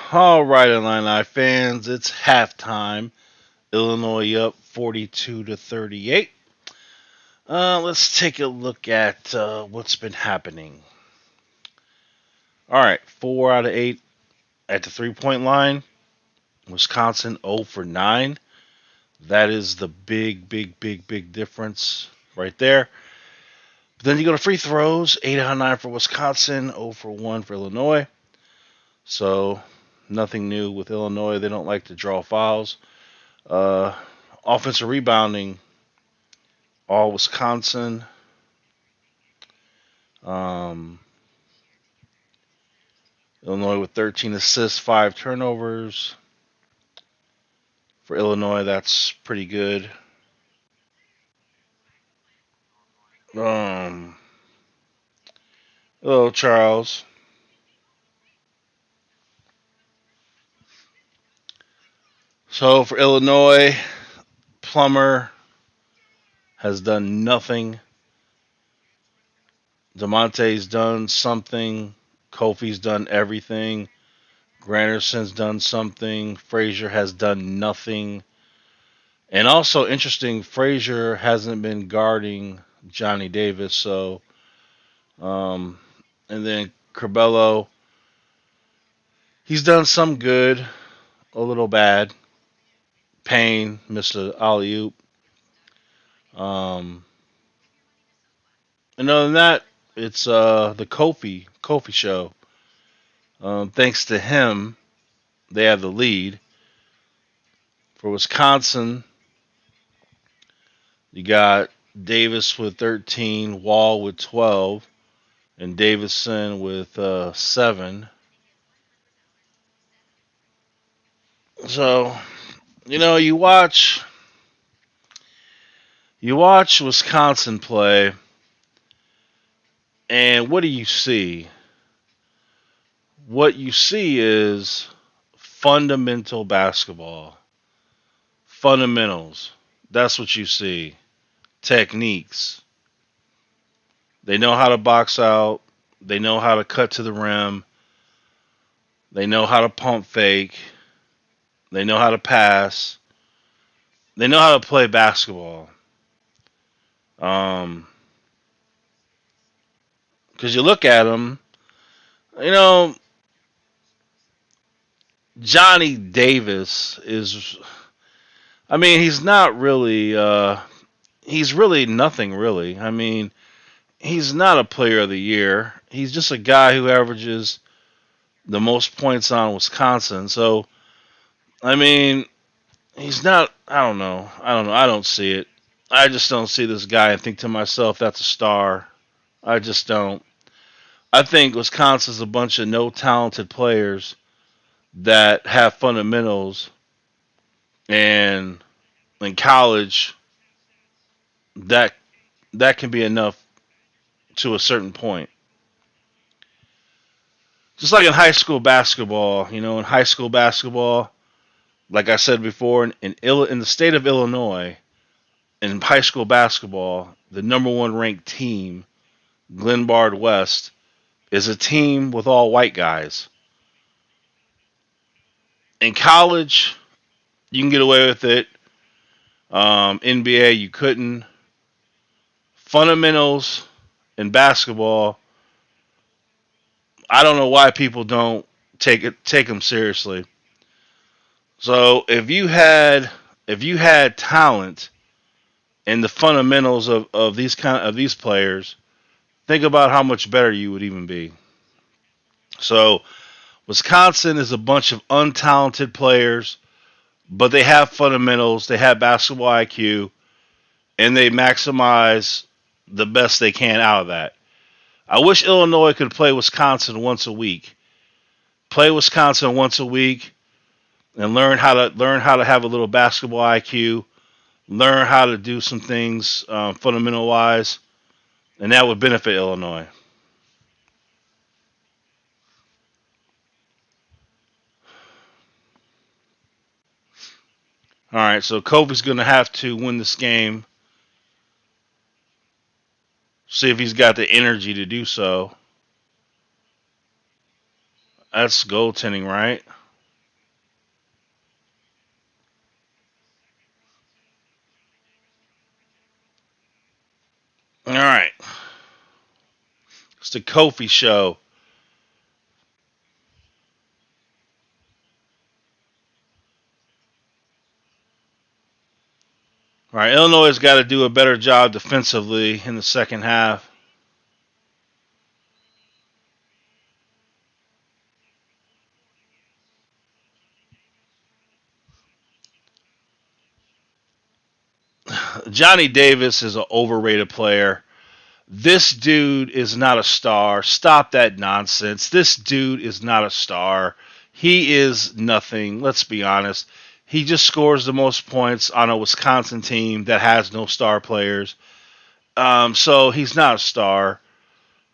All right, Illini fans, it's halftime. Illinois up 42 to 38. Let's take a look at what's been happening. All right, 4 out of 8 at the 3-point line. Wisconsin 0 for 9. That is the big difference right there. But then you go to free throws. 8 out of 9 for Wisconsin, 0 for 1 for Illinois. So nothing new with Illinois. They don't like to draw fouls. Uh, Offensive rebounding, all Wisconsin. Um, Illinois with 13 assists, 5 turnovers. For Illinois, that's pretty good. Um, Hello, Charles. So for Illinois, Plummer has done nothing. DeMonte's done something. Kofi's done everything. Granderson's done something. Frazier has done nothing. And also interesting, Frazier hasn't been guarding Johnny Davis. So, and then Curbelo, he's done some good, a little bad. Payne missed an alley oop. Um, and other than that, it's the Kofi show. Thanks to him, they have the lead. For Wisconsin, you got Davis with 13, Wall with 12, and Davison with 7. So, you watch Wisconsin play, and what do you see? What you see is fundamental basketball. Fundamentals. That's what you see. Techniques. They know how to box out. They know how to cut to the rim. They know how to pump fake. They know how to pass. They know how to play basketball. Because you look at them, you know, Johnny Davis is. I mean, he's not really. He's really nothing, really. I mean, he's not a player of the year. He's just a guy who averages the most points on Wisconsin. So, I mean, he's not. I don't know. I don't see it. I just don't see this guy and think to myself, that's a star. I just don't. I think Wisconsin's a bunch of no talented players that have fundamentals, and in college, that that can be enough to a certain point. Just like in high school basketball, in high school basketball, like I said before, in the state of Illinois, in high school basketball, the number one ranked team, Glenbard West, is a team with all white guys. In college, you can get away with it. NBA, you couldn't. Fundamentals in basketball, I don't know why people don't take them seriously. So if you had talent in the fundamentals of these players, think about how much better you would even be. So Wisconsin is a bunch of untalented players, but they have fundamentals, they have basketball IQ, and they maximize the best they can out of that. I wish Illinois could play Wisconsin once a week. Play Wisconsin once a week and learn how to have a little basketball IQ, learn how to do some things fundamental wise, and that would benefit Illinois. All right, so Kobe's going to have to win this game. See if he's got the energy to do so. That's goaltending, right? All right. It's the Kofi show. All right. Illinois has got to do a better job defensively in the second half. Johnny Davis is an overrated player. This dude is not a star. Stop that nonsense. This dude is not a star. He is nothing. Let's be honest. He just scores the most points on a Wisconsin team that has no star players. So he's not a star.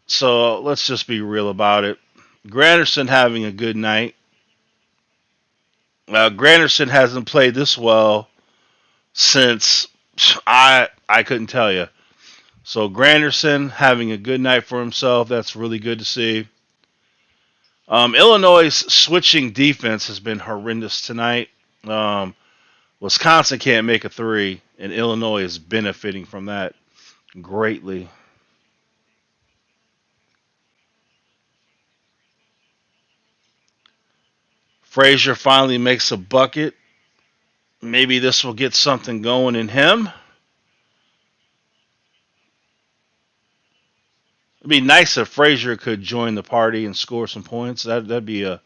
So let's just be real about it. Granderson having a good night. Granderson hasn't played this well since I couldn't tell you. So Granderson having a good night for himself. That's really good to see. Illinois' switching defense has been horrendous tonight. Um, Wisconsin can't make a three, and Illinois is benefiting from that greatly. Frazier finally makes a bucket. Maybe this will get something going in him. It'd be nice if Frazier could join the party and score some points. That'd be a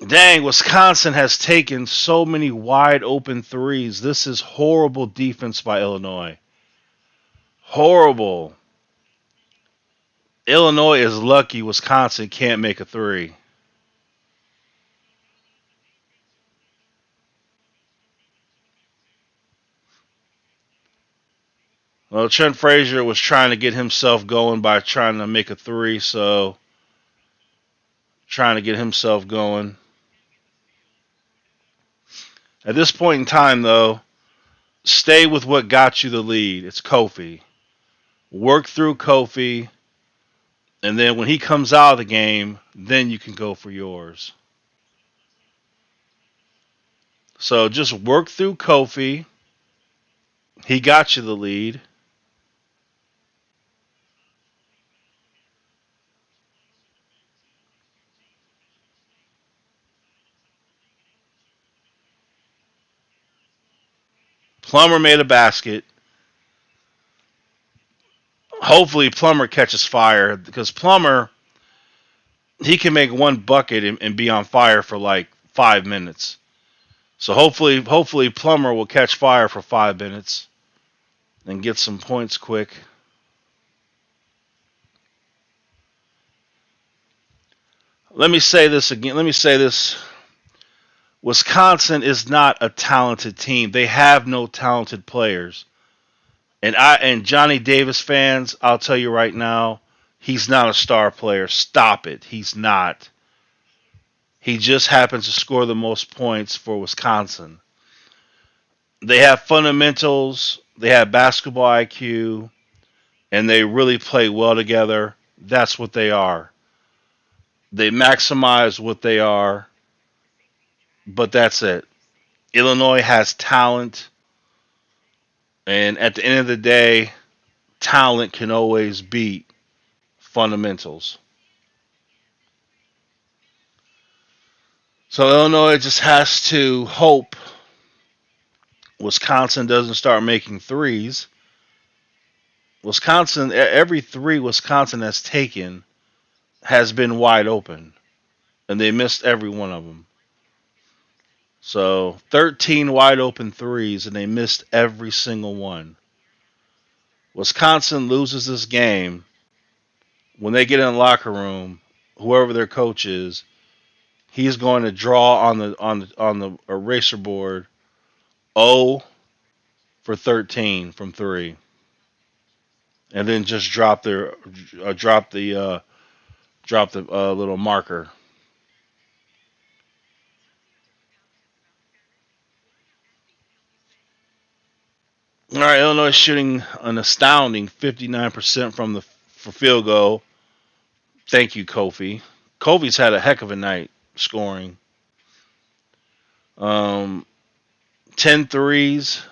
dang. Wisconsin has taken so many wide open threes. This is horrible defense by Illinois. Horrible. Illinois is lucky Wisconsin can't make a three. Well, Trent Frazier was trying to get himself going by trying to make a three, so trying to get himself going. At this point in time, though, stay with what got you the lead. It's Kofi. Work through Kofi, and then when he comes out of the game, then you can go for yours. So just work through Kofi. He got you the lead. Plummer made a basket. Hopefully, Plummer catches fire because Plummer he can make one bucket and be on fire for like 5 minutes. So hopefully Plummer will catch fire for 5 minutes and get some points quick. Let me say this again. Let me say this. Wisconsin is not a talented team. They have no talented players. And Johnny Davis fans, I'll tell you right now, he's not a star player. Stop it. He's not. He just happens to score the most points for Wisconsin. They have fundamentals, they have basketball IQ, and they really play well together. That's what they are. They maximize what they are, but that's it. Illinois has talent, and at the end of the day, talent can always beat fundamentals. So Illinois just has to hope Wisconsin doesn't start making threes. Every three Wisconsin has taken has been wide open, and they missed every one of them. So 13 wide open threes, and they missed every single one. Wisconsin loses this game when they get in the locker room. Whoever their coach is, he's going to draw on the eraser board 0 for 13 from three, and then just drop the little marker. All right, Illinois shooting an astounding 59% from the for field goal. Thank you, Kofi. Kofi's had a heck of a night scoring. Um, 10 threes.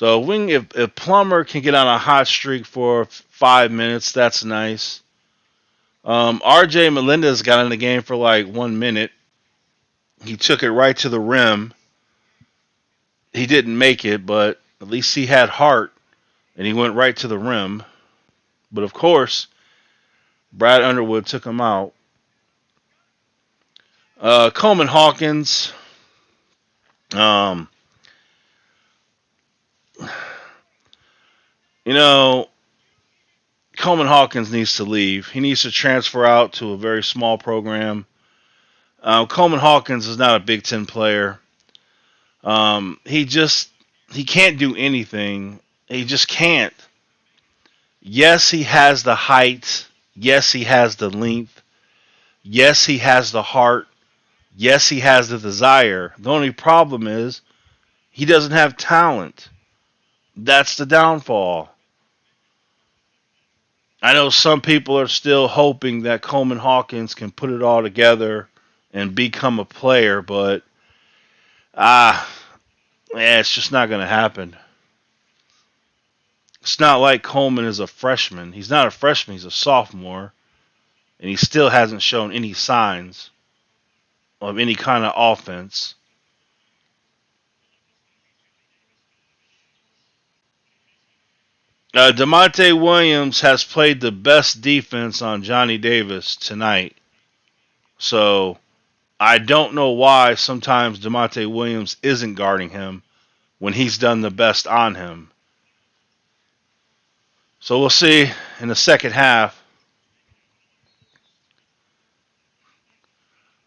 So if Plummer can get on a hot streak for 5 minutes, that's nice. R.J. Melendez got in the game for like 1 minute. He took it right to the rim. He didn't make it, but at least he had heart, and he went right to the rim. But of course, Brad Underwood took him out. Coleman Hawkins. Um, you know, Coleman Hawkins needs to leave. He needs to transfer out to a very small program. Coleman Hawkins is not a Big Ten player. He can't do anything. He just can't. Yes, he has the height. Yes, he has the length. Yes, he has the heart. Yes, he has the desire. The only problem is he doesn't have talent. That's the downfall. I know some people are still hoping that Coleman Hawkins can put it all together and become a player, but ah, it's just not going to happen. It's not like Coleman is a freshman. He's not a freshman, he's a sophomore, and he still hasn't shown any signs of any kind of offense. Demonte Williams has played the best defense on Johnny Davis tonight. So I don't know why sometimes Demonte Williams isn't guarding him when he's done the best on him. So we'll see in the second half.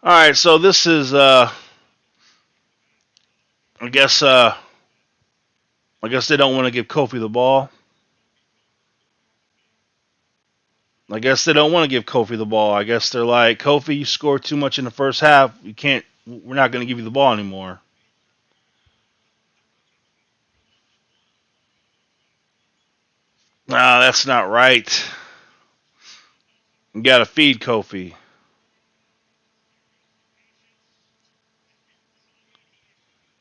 All right, so this is I guess they don't want to give Kofi the ball. I guess they don't want to give Kofi the ball. I guess they're like, Kofi, you scored too much in the first half. You can't. We're not going to give you the ball anymore. Nah, that's not right. You got to feed Kofi.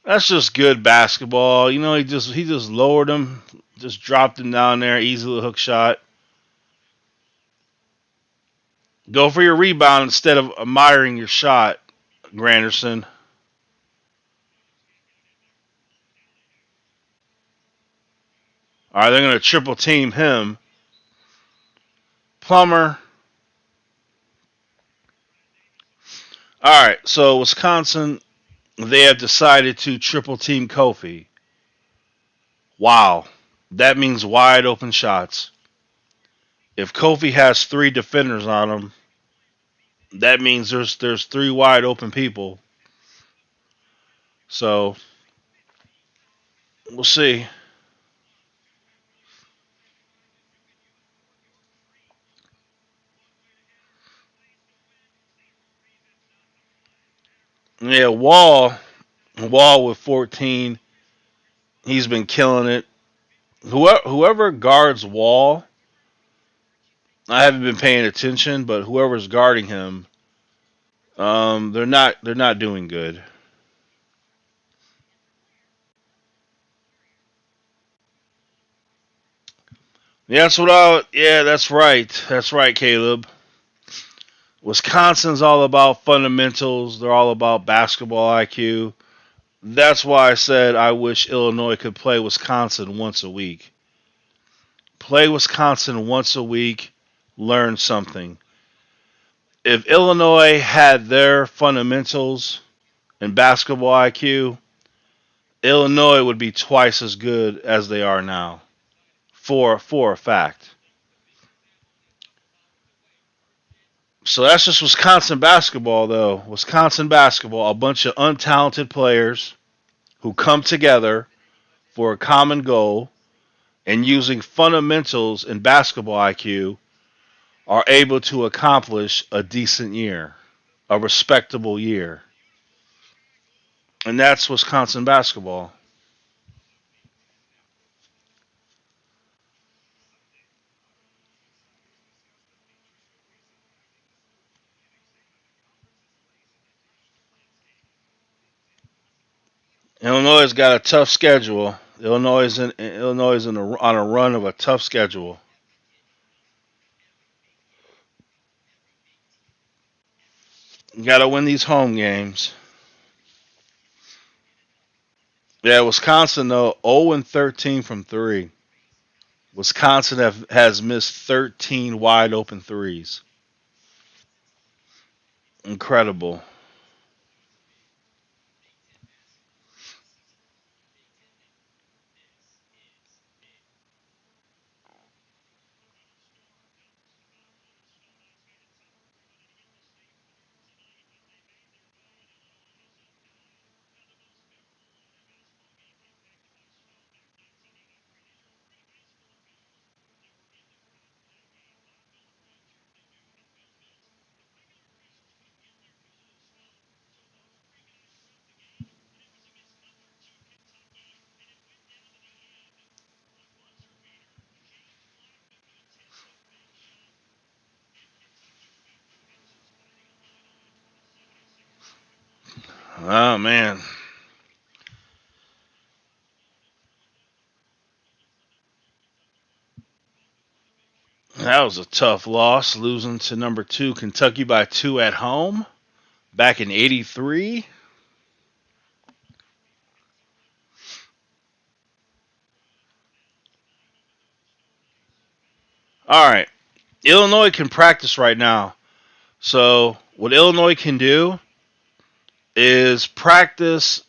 That's just good basketball. You know, he just lowered him, just dropped him down there, easy little hook shot. Go for your rebound instead of admiring your shot, Granderson. All right, they're going to triple team him. Plummer. All right, so Wisconsin, they have decided to triple team Kofi. Wow. That means wide open shots. If Kofi has three defenders on him, that means there's three wide open people. So we'll see. Yeah, Wall with 14. He's been killing it. Whoever guards Wall, I haven't been paying attention, but whoever's guarding him, they're not doing good. Yeah, that's right. That's right, Caleb. Wisconsin's all about fundamentals. They're all about basketball IQ. That's why I said I wish Illinois could play Wisconsin once a week. Play Wisconsin once a week, learn something. If Illinois had their fundamentals and basketball IQ, Illinois would be twice as good as they are now. For a fact. So that's just Wisconsin basketball, though. Wisconsin basketball, a bunch of untalented players who come together for a common goal and using fundamentals and basketball IQ are able to accomplish a decent year, a respectable year. And that's Wisconsin basketball. Illinois has got a tough schedule. On a run of a tough schedule. You got to win these home games. Yeah, Wisconsin though 0-13 from three. Wisconsin has missed 13 wide open threes. Incredible. Oh man, that was a tough loss, losing to number two Kentucky by two at home back in '83. All right, Illinois can practice right now. So what Illinois can do is practice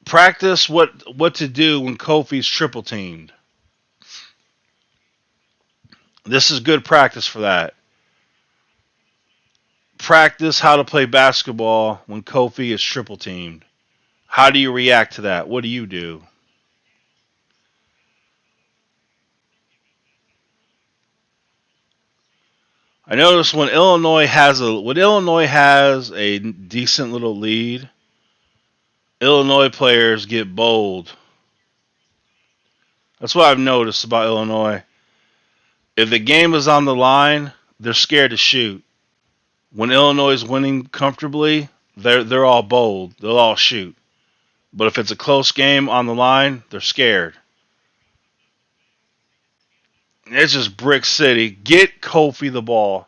what to do when Kofi's triple teamed. This is good practice for that. Practice how to play basketball when Kofi is triple teamed. How do you react to that? What do you do? I notice when Illinois has a decent little lead, Illinois players get bold. That's what I've noticed about Illinois. If the game is on the line, they're scared to shoot. When Illinois is winning comfortably, they're all bold. They'll all shoot. But if it's a close game on the line, they're scared. It's just Brick City. Get Kofi the ball.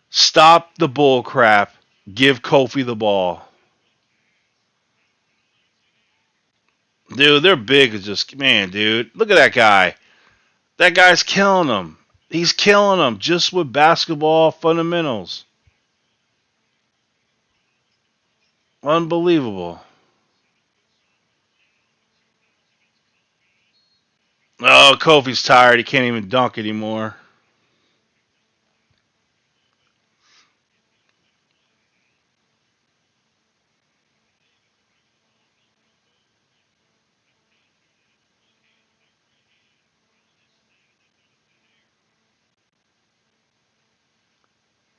Stop the bull crap. Give Kofi the ball. Dude, they're big as just man, dude. Look at that guy. That guy's killing them. He's killing them just with basketball fundamentals. Unbelievable. Oh, Kofi's tired. He can't even dunk anymore.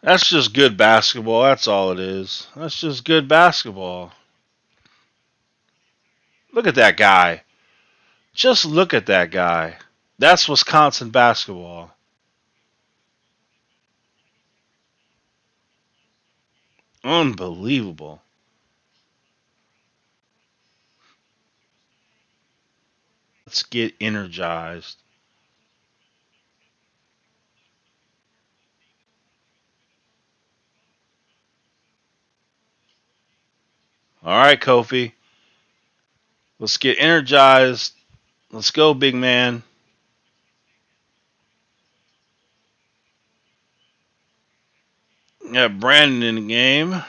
That's just good basketball. That's all it is. That's just good basketball. Look at that guy. Just look at that guy. That's Wisconsin basketball. Unbelievable. Let's get energized. All right, Kofi. Let's get energized. Let's go, big man. Yeah, Brandon in the game.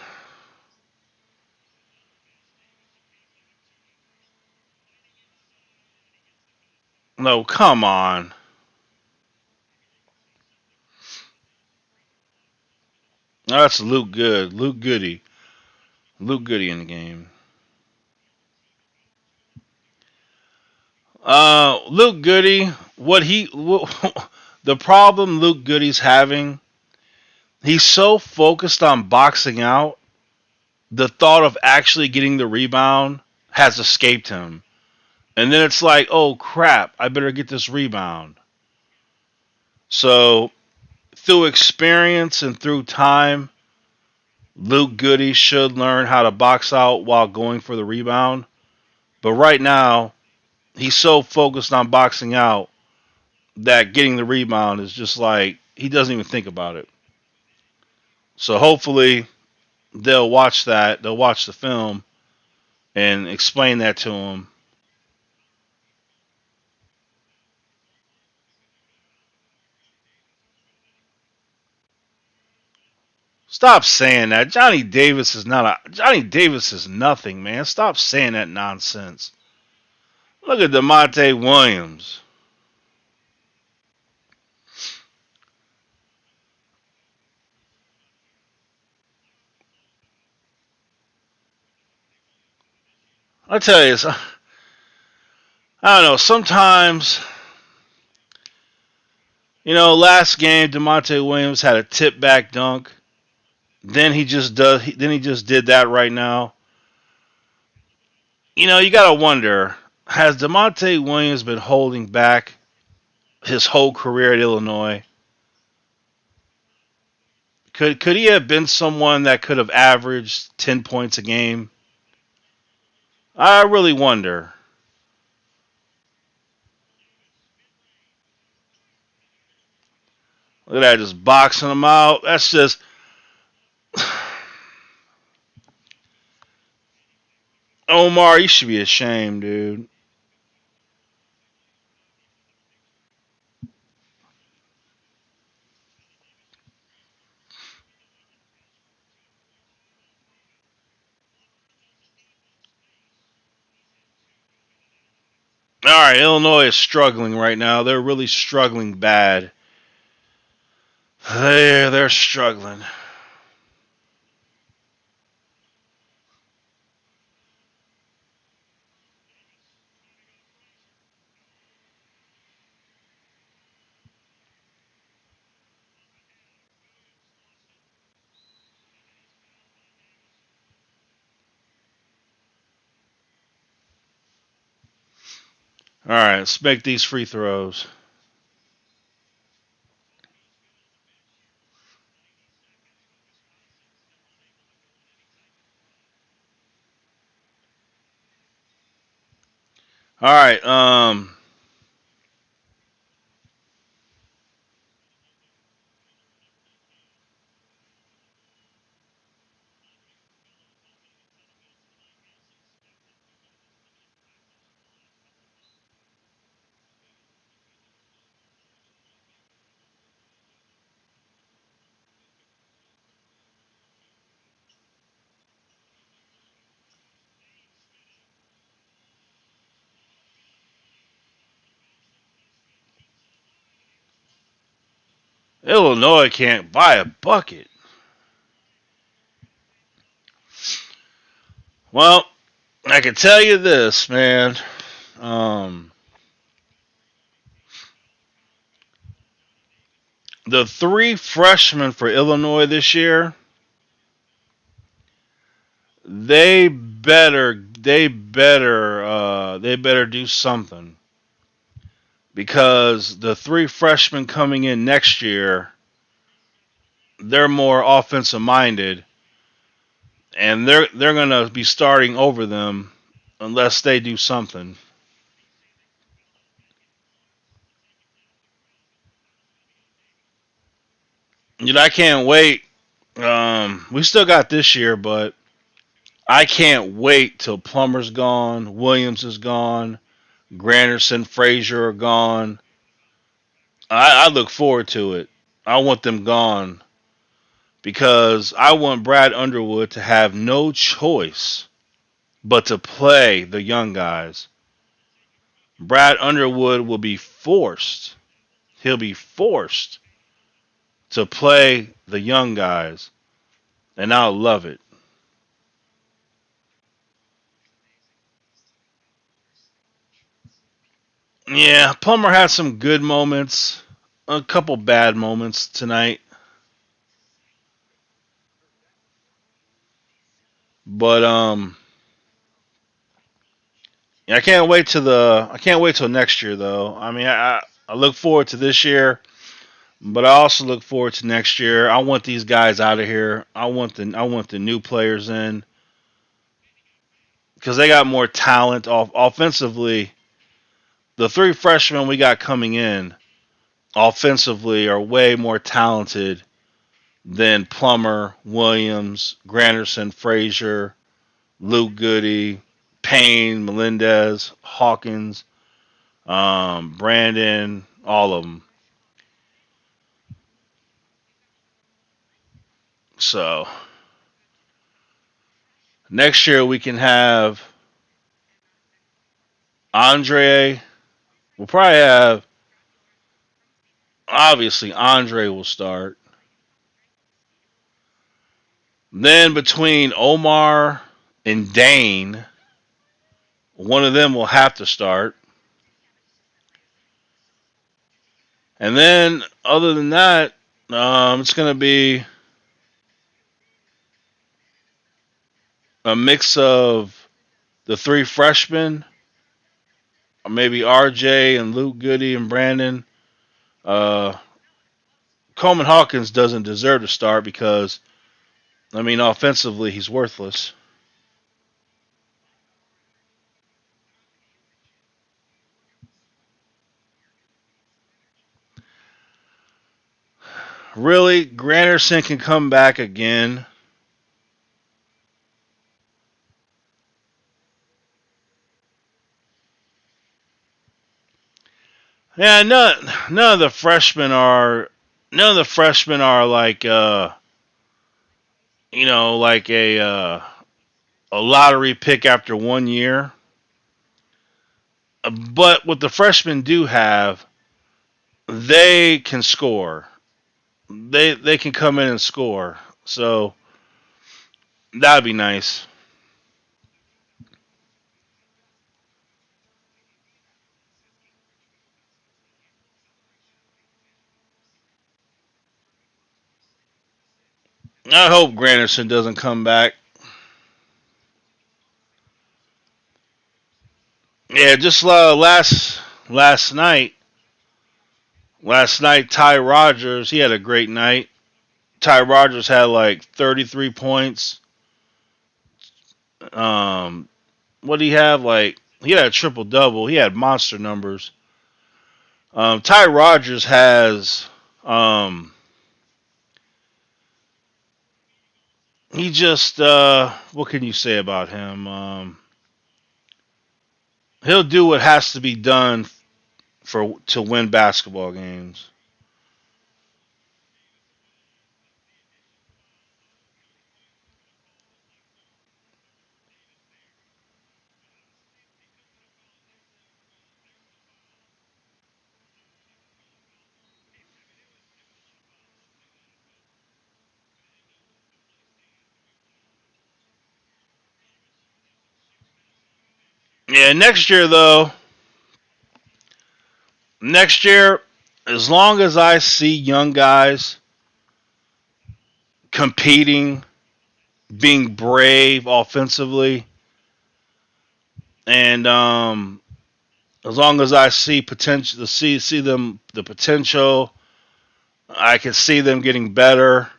No, come on. That's Luke Good. Luke Goody. Luke Goody in the game. Luke Goody, the problem Luke Goody's having, he's so focused on boxing out, the thought of actually getting the rebound has escaped him. And then it's like, oh crap, I better get this rebound. So, through experience and through time, Luke Goody should learn how to box out while going for the rebound. But right now, he's so focused on boxing out that getting the rebound is just like he doesn't even think about it. So hopefully they'll watch that. They'll watch the film and explain that to him. Stop saying that. Johnny Davis is nothing, man. Stop saying that nonsense. Look at DeMonte Williams. I tell you, I don't know. Sometimes, last game DeMonte Williams had a tip back dunk. Then he just does. Then he just did that right now. You gotta wonder: has DeMonte Williams been holding back his whole career at Illinois? Could he have been someone that could have averaged 10 points a game? I really wonder. Look at that, just boxing him out. That's just. Omar, you should be ashamed, dude. All right, Illinois is struggling right now. They're really struggling bad. They're struggling. All right, let's make these free throws. All right, Illinois can't buy a bucket. Well, I can tell you this, man. Um, the three freshmen for Illinois this year, they better do something because the three freshmen coming in next year, they're more offensive minded, and they're gonna be starting over them unless they do something. I can't wait. We still got this year, but I can't wait till Plummer's gone, Williams is gone, Granderson, Frazier are gone. I look forward to it. I want them gone because I want Brad Underwood to have no choice but to play the young guys. Brad Underwood will be forced. He'll be forced to play the young guys, and I'll love it. Yeah, Plummer had some good moments, a couple bad moments tonight, but yeah, I can't wait till next year though. I mean, I look forward to this year, but I also look forward to next year. I want these guys out of here. I want the new players in because they got more talent offensively. the three freshmen we got coming in offensively are way more talented than Plummer, Williams, Granderson, Frazier, Luke Goody, Payne, Melendez, Hawkins, Brandon, all of them. So next year we can have Andre. We'll probably have, obviously Andre will start. Then between Omar and Dane, one of them will have to start. And then other than that, it's going to be a mix of the three freshmen, or maybe RJ and Luke Goody and Brandon. Uh, Coleman Hawkins doesn't deserve to start because, I mean, offensively, he's worthless. Really, Granderson can come back again. Yeah, none of the freshmen are like like a lottery pick after 1 year. But what the freshmen do have, they can score. They can come in and score. So that'd be nice. I hope Granderson doesn't come back. Yeah, just last night. Last night, Ty Rogers, he had a great night. Ty Rogers had like 33 points. Um, what did he have? Like he had a triple double. He had monster numbers. Ty Rogers has he just what can you say about him? He'll do what has to be done for to win basketball games. Yeah, next year though, next year, as long as I see young guys competing, being brave offensively, and as long as I see potential, see them the potential, I can see them getting better.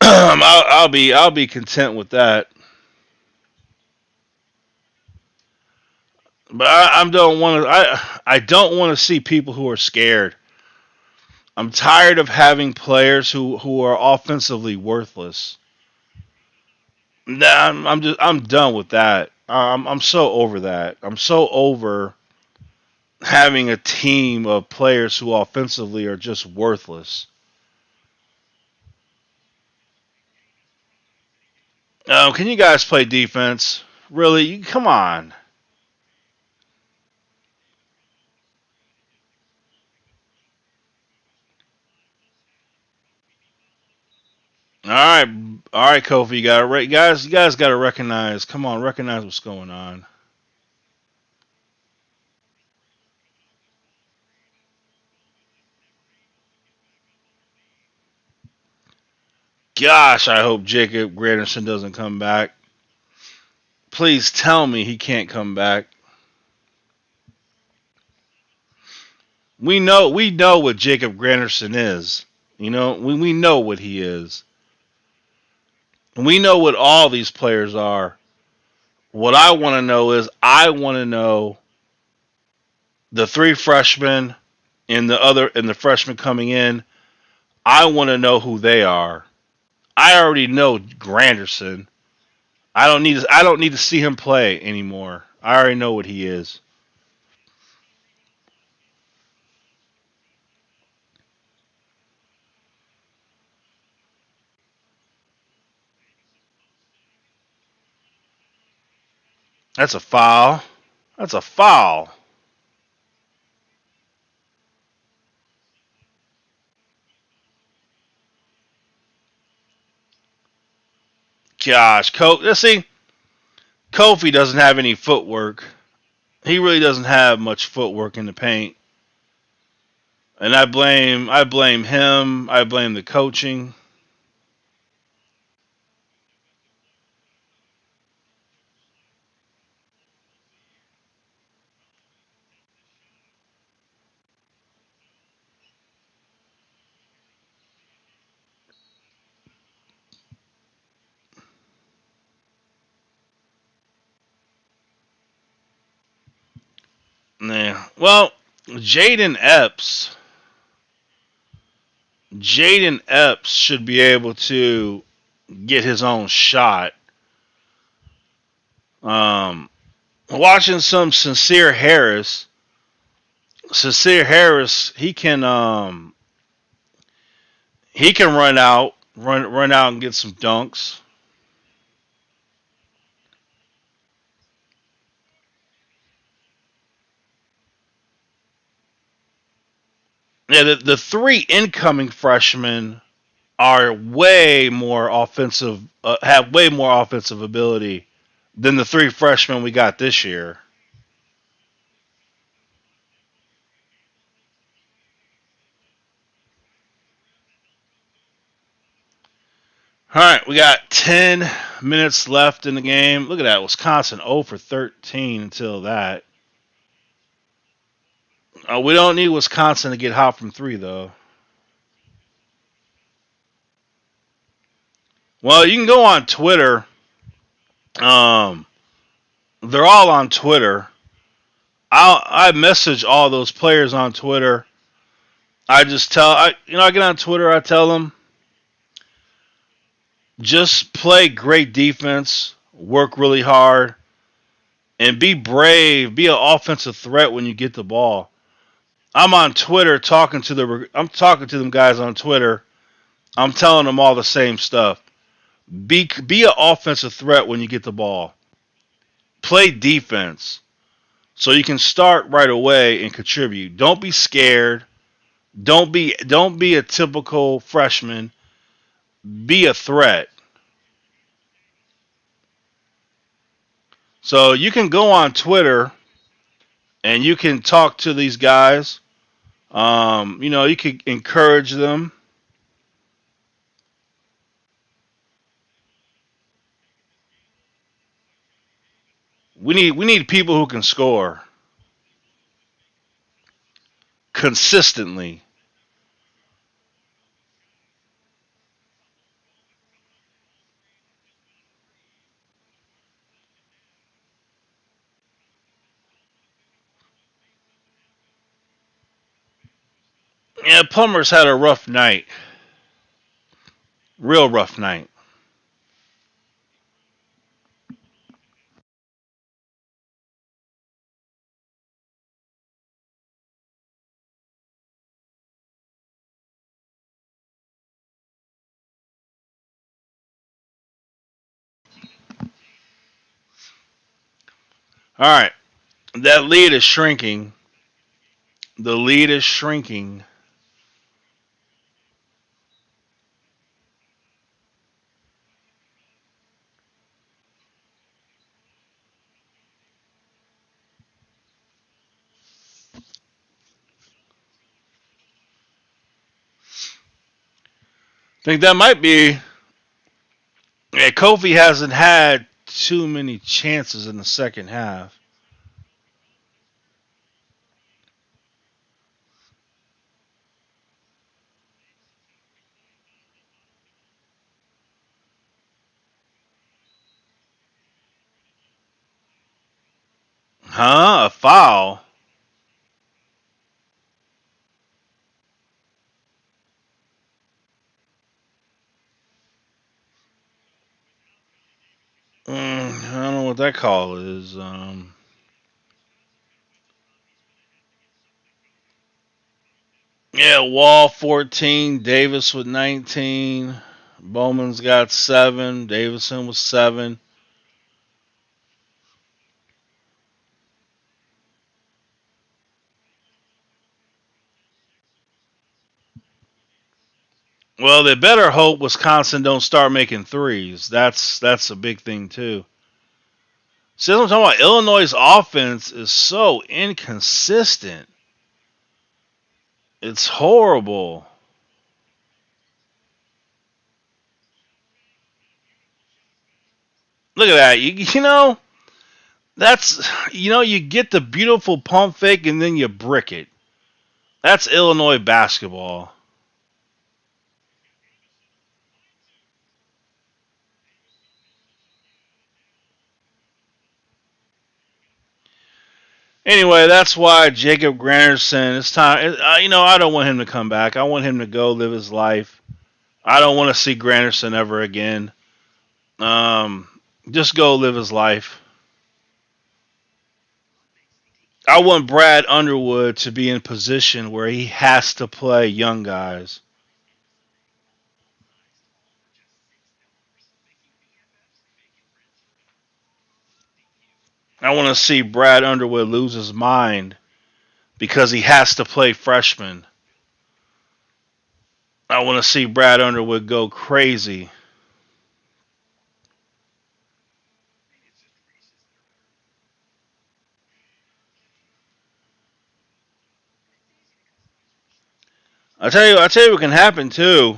I'll be content with that. But I don't want to see people who are scared. I'm tired of having players who are offensively worthless. Nah, I'm done with that. I'm so over that. I'm so over having a team of players who offensively are just worthless. Can you guys play defense? Really? Come on. All right, all right, Kofi. You got it, guys. You guys got to recognize. Come on, recognize what's going on. Gosh, I hope Jacob Granderson doesn't come back. Please tell me he can't come back. We know what Jacob Granderson is. We know what he is. We know what all these players are. What I want to know is I want to know the three freshmen and the freshmen coming in, I want to know who they are. I already know Granderson. I don't need to see him play anymore. I already know what he is. That's a foul. That's a foul. Gosh, see, Kofi doesn't have any footwork. He really doesn't have much footwork in the paint. And I blame him. I blame the coaching. Yeah. Well, Jaden Epps, Jaden Epps should be able to get his own shot. Um, Watching some Sincere Harris, he can run out and get some dunks. Yeah, the three incoming freshmen are way more offensive, have way more offensive ability than the three freshmen we got this year. All right, we got 10 minutes left in the game. Look at that, Wisconsin 0 for 13 until that. We don't need Wisconsin to get hot from three though. Well, you can go on Twitter. Um, they're all on Twitter. I message all those players on Twitter. I just tell I get on Twitter. I tell them just play great defense, work really hard, and be brave. Be an offensive threat when you get the ball. I'm on Twitter I'm talking to them guys on Twitter. I'm telling them all the same stuff. Be an offensive threat when you get the ball. Play defense so you can start right away and contribute. Don't be scared. Don't be a typical freshman. Be a threat. So you can go on Twitter and you can talk to these guys. You can encourage them. We need people who can score consistently. Yeah, Plummer's had a rough night. Real rough night. All right. That lead is shrinking. The lead is shrinking. I think that might be. Yeah, Kofi hasn't had too many chances in the second half. Huh? A foul? what that call is. Yeah, Wall 14, Davis with 19, Bowman's got 7, Davison with 7. Well, they better hope Wisconsin don't start making threes. That's a big thing too. See, what I'm talking about. Illinois' offense is so inconsistent. It's horrible. Look at that. That's you get the beautiful pump fake and then you brick it. That's Illinois basketball. Anyway, that's why Jacob Granderson. It's time. I don't want him to come back. I want him to go live his life. I don't want to see Granderson ever again. Um, just go live his life. I want Brad Underwood to be in a position where he has to play young guys. I want to see Brad Underwood lose his mind because he has to play freshmen. I want to see Brad Underwood go crazy. I tell you what can happen too.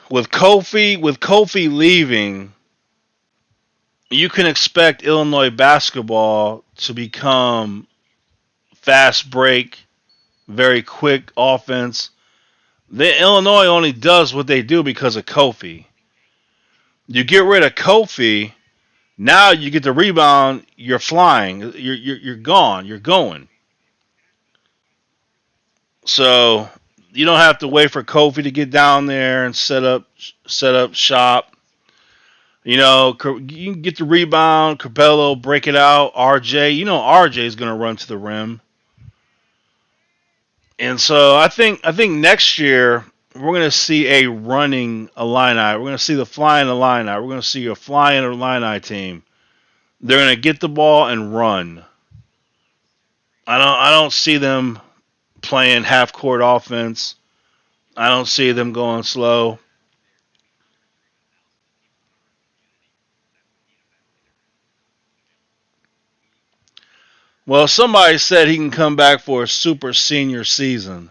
With Kofi leaving, you can expect Illinois basketball to become fast break, very quick offense. Illinois only does what they do because of Kofi. You get rid of Kofi, now you get the rebound. You're flying. You're gone. You're going. So you don't have to wait for Kofi to get down there and set up shop. You can get the rebound. Capello break it out. RJ, RJ is going to run to the rim. And so I think next year we're going to see a running Illini. We're going to see the flying Illini. We're going to see a flying Illini team. They're going to get the ball and run. I don't see them playing half court offense. I don't see them going slow. Well, somebody said he can come back for a super senior season.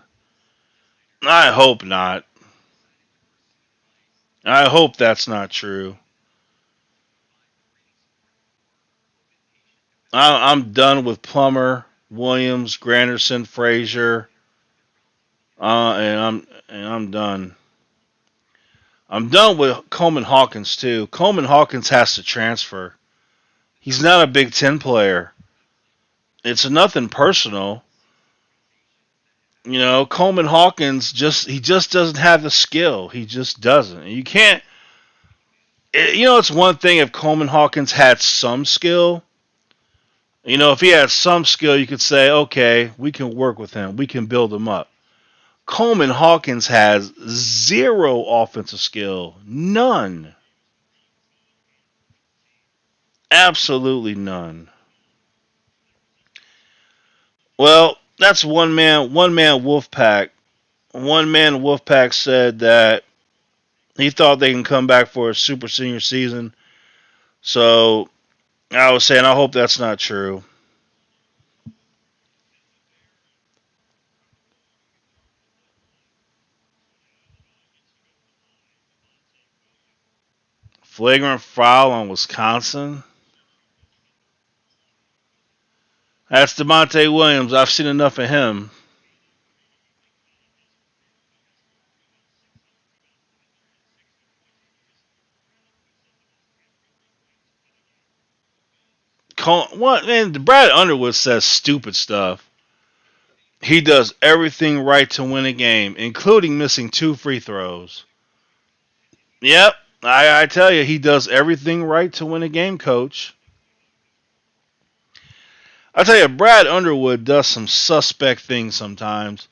I hope not. I hope that's not true. I'm done with Plummer, Williams, Granderson, Frazier, and I'm done. I'm done with Coleman Hawkins too. Coleman Hawkins has to transfer. He's not a Big Ten player. It's nothing personal. Coleman Hawkins just doesn't have the skill. He just doesn't. You can't. It's one thing if Coleman Hawkins had some skill. If he had some skill, you could say, okay, we can work with him. We can build him up. Coleman Hawkins has zero offensive skill. None. Absolutely none. Well, that's one man Wolfpack. One man Wolfpack said that he thought they can come back for a super senior season. So I was saying I hope that's not true. Flagrant foul on Wisconsin. That's Demonte Williams. I've seen enough of him. What man? Brad Underwood says stupid stuff. He does everything right to win a game, including missing 2 free throws. Yep, I tell you, he does everything right to win a game, coach. I tell you, Brad Underwood does some suspect things sometimes.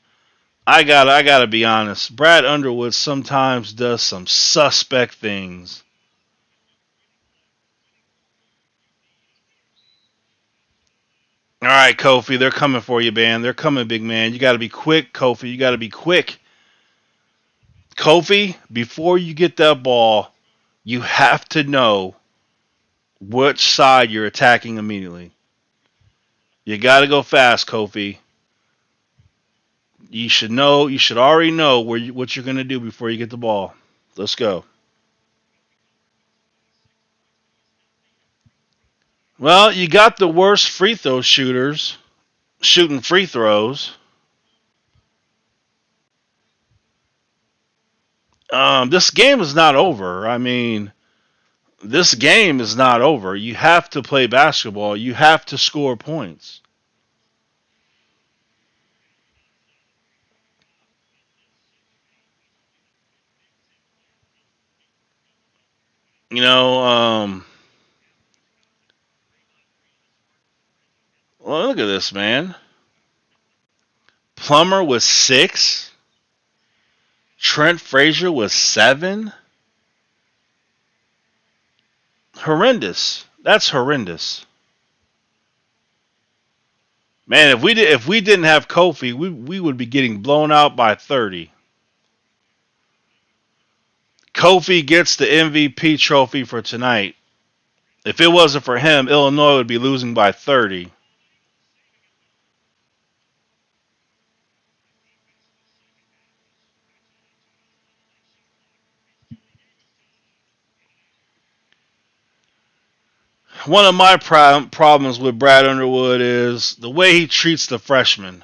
I gotta be honest. Brad Underwood sometimes does some suspect things. All right, Kofi, they're coming for you, man. They're coming, big man. You got to be quick, Kofi. You got to be quick. Kofi, before you get that ball, you have to know which side you're attacking immediately. You got to go fast, Kofi. You should know. You should already know what you're going to do before you get the ball. Let's go. Well, you got the worst free throw shooters shooting free throws. This game is not over. I mean, this game is not over. You have to play basketball. You have to score points. You know, well, look at this, man. Plummer was 6. Trent Frazier was 7. Horrendous. That's horrendous. Man, if we didn't have Kofi, we would be getting blown out by 30. Kofi gets the MVP trophy for tonight. If it wasn't for him, Illinois would be losing by 30. One of my problems with Brad Underwood is the way he treats the freshmen.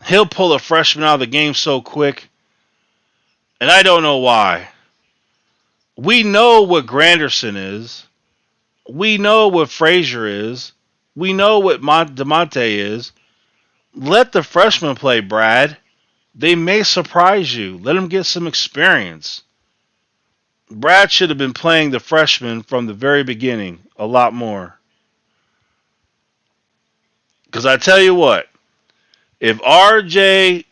He'll pull a freshman out of the game so quick, and I don't know why. We know what Granderson is. We know what Frazier is. We know what DeMonte is. Let the freshmen play, Brad. They may surprise you. Let them get some experience. Brad should have been playing the freshmen from the very beginning a lot more. Because I tell you what, if RJ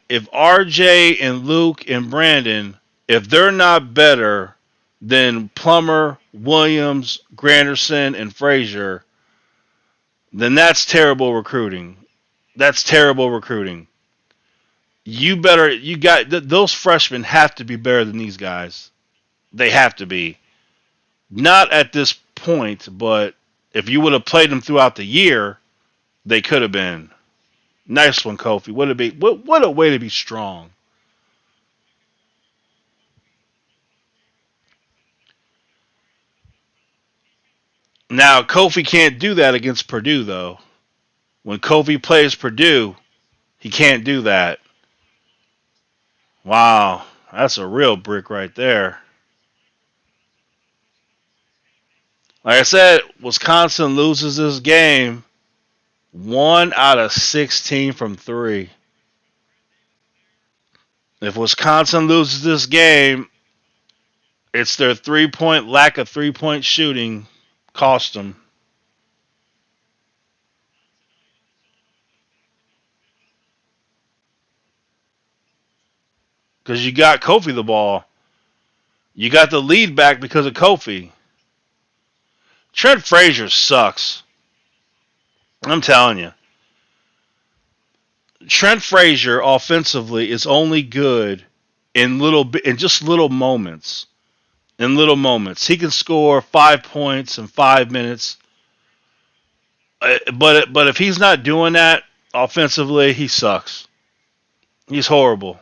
and Luke and Brandon, if they're not better than Plummer, Williams, Granderson, and Frazier, then that's terrible recruiting. That's terrible recruiting. Those freshmen have to be better than these guys. They have to be. Not at this point, but if you would have played them throughout the year, they could have been. Nice one, Kofi. What a way to be strong. Now, Kofi can't do that against Purdue, though. When Kofi plays Purdue, he can't do that. Wow, that's a real brick right there. Like I said, Wisconsin loses this game 1 out of 16 from 3. If Wisconsin loses this game, it's their lack of 3-point shooting cost them. Because you got Kofi the ball. You got the lead back because of Kofi. Trent Frazier sucks. I'm telling you. Trent Frazier offensively is only good in just little moments. In little moments. He can score 5 points in 5 minutes. But if he's not doing that offensively, he sucks. He's horrible.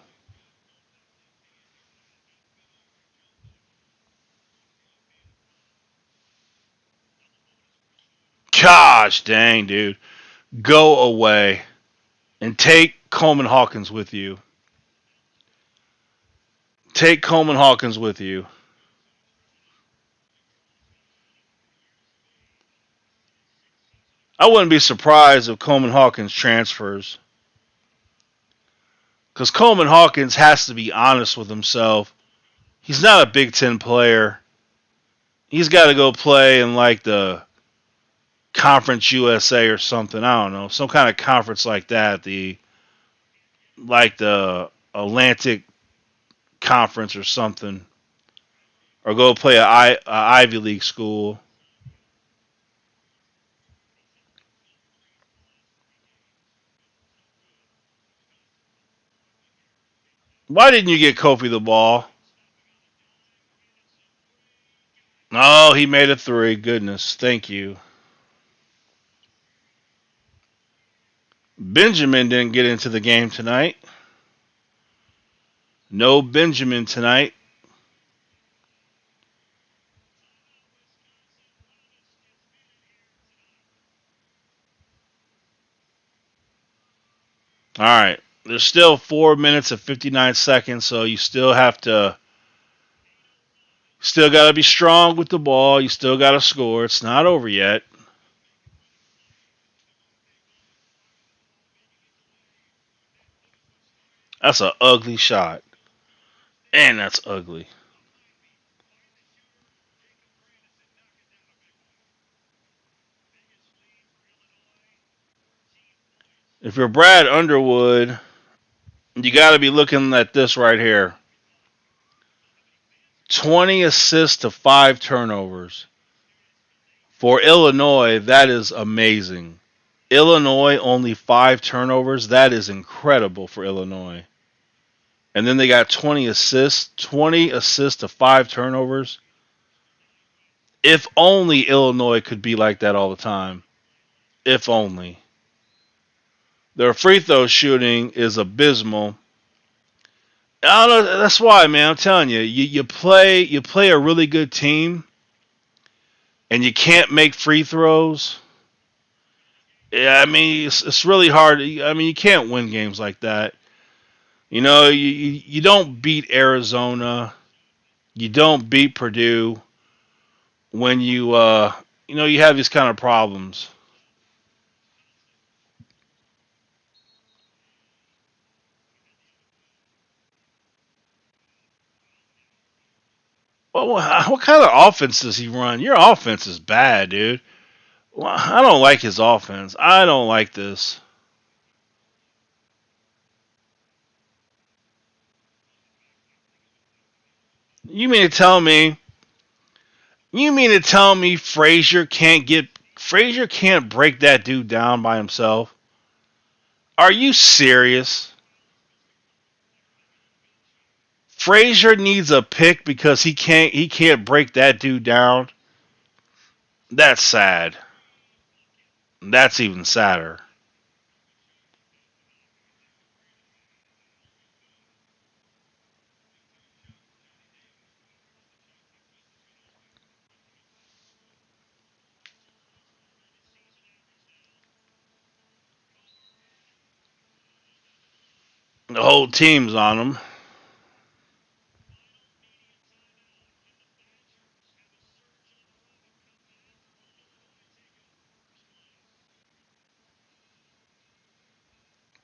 Gosh dang, dude. Go away and take Coleman Hawkins with you. Take Coleman Hawkins with you. I wouldn't be surprised if Coleman Hawkins transfers. Because Coleman Hawkins has to be honest with himself. He's not a Big Ten player. He's got to go play in like the Conference USA or something. I don't know, some kind of conference like that. The Atlantic Conference or something, or go play a Ivy League school. Why didn't you get Kofi the ball? Oh, he made a three. Goodness, thank you. Benjamin didn't get into the game tonight. No Benjamin tonight. All right. There's still 4 minutes and 59 seconds, so you still got to be strong with the ball. You still got to score. It's not over yet. That's an ugly shot. And that's ugly. If you're Brad Underwood, you got to be looking at this right here. 20 assists to 5 turnovers. For Illinois, that is amazing. Illinois only 5 turnovers. That is incredible for Illinois. And then they got 20 assists. 20 assists to 5 turnovers. If only Illinois could be like that all the time. If only. Their free throw shooting is abysmal. I don't know. That's why, man. I'm telling you, you play a really good team, and you can't make free throws. Yeah, I mean it's really hard. I mean you can't win games like that. You don't beat Arizona. You don't beat Purdue when you have these kind of problems. Well, what kind of offense does he run? Your offense is bad, dude. Well, I don't like his offense. I don't like this. You mean to tell me? You mean to tell me Frazier can't break that dude down by himself? Are you serious? Frazier needs a pick because he can't break that dude down. That's sad. That's even sadder. The whole team's on him.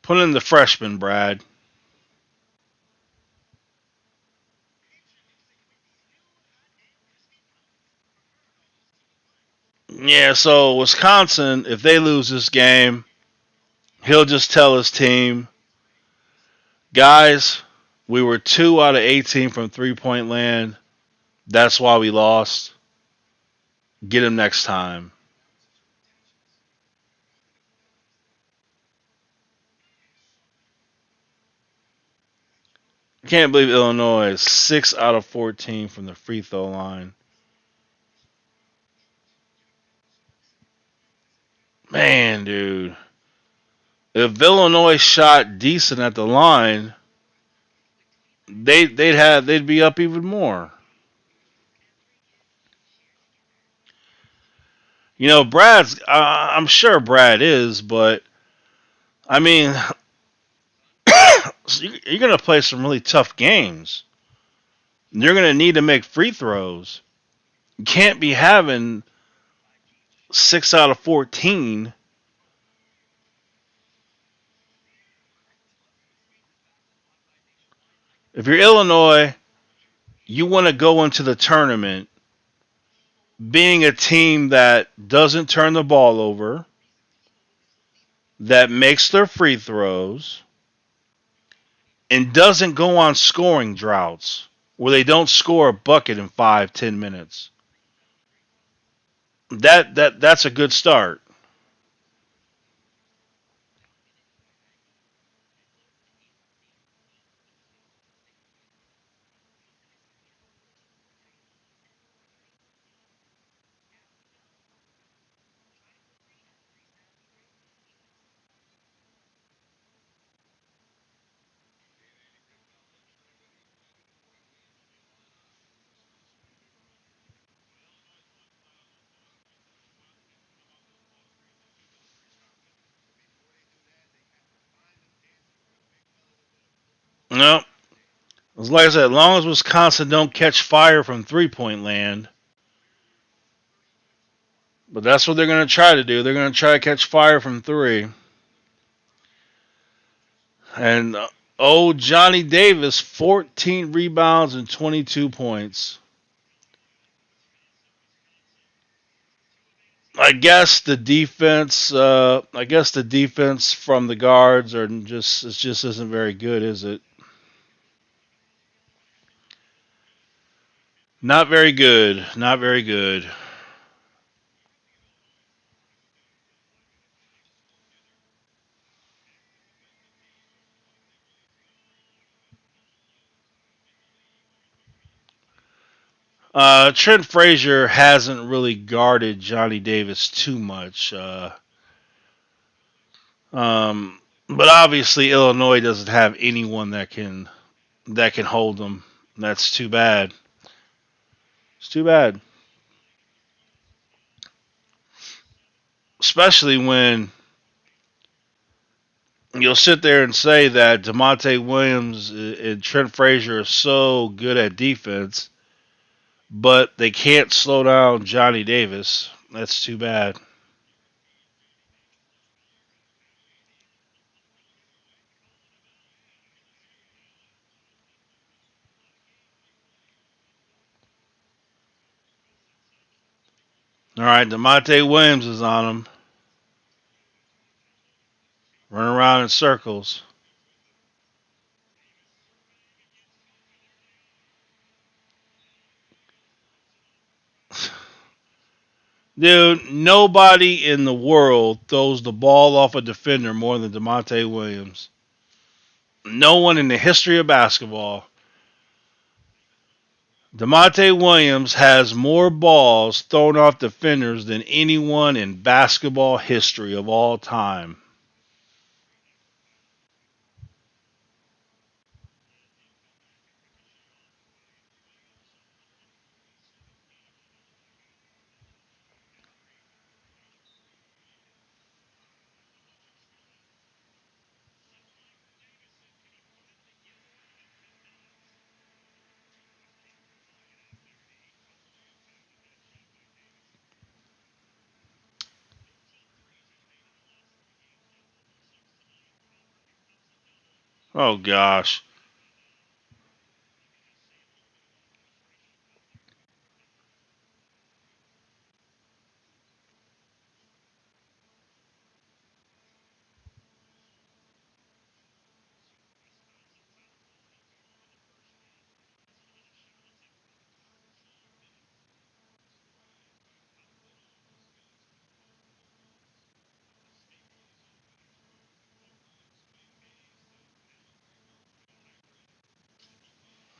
Put in the freshman, Brad. Yeah, so Wisconsin, if they lose this game, he'll just tell his team, guys, we were 2 out of 18 from 3-point land. That's why we lost. Get him next time. I can't believe Illinois is 6 out of 14 from the free throw line. Man, dude. If Illinois shot decent at the line, they'd be up even more. I'm sure Brad is, but I mean, you're gonna play some really tough games. You're gonna need to make free throws. You can't be having 6 out of 14. If you're Illinois, you want to go into the tournament being a team that doesn't turn the ball over, that makes their free throws, and doesn't go on scoring droughts where they don't score a bucket in 5, 10 minutes. That's a good start. No, like I said, as long as Wisconsin don't catch fire from 3 point land, but that's what they're going to try to do. They're going to try to catch fire from three. And Johnny Davis, 14 rebounds and 22 points. I guess the defense. I guess the defense from the guards are just it just isn't very good, is it? Not very good. Not very good. Trent Frazier hasn't really guarded Johnny Davis too much. But obviously Illinois doesn't have anyone that can hold them. That's too bad. It's too bad, especially when you'll sit there and say that Demonte Williams and Trent Frazier are so good at defense, but they can't slow down Johnny Davis. That's too bad. All right, Demonte Williams is on him, running around in circles. Dude, nobody in the world throws the ball off a defender more than Demonte Williams. No one in the history of basketball. Demonte Williams has more balls thrown off defenders than anyone in basketball history of all time. Oh gosh.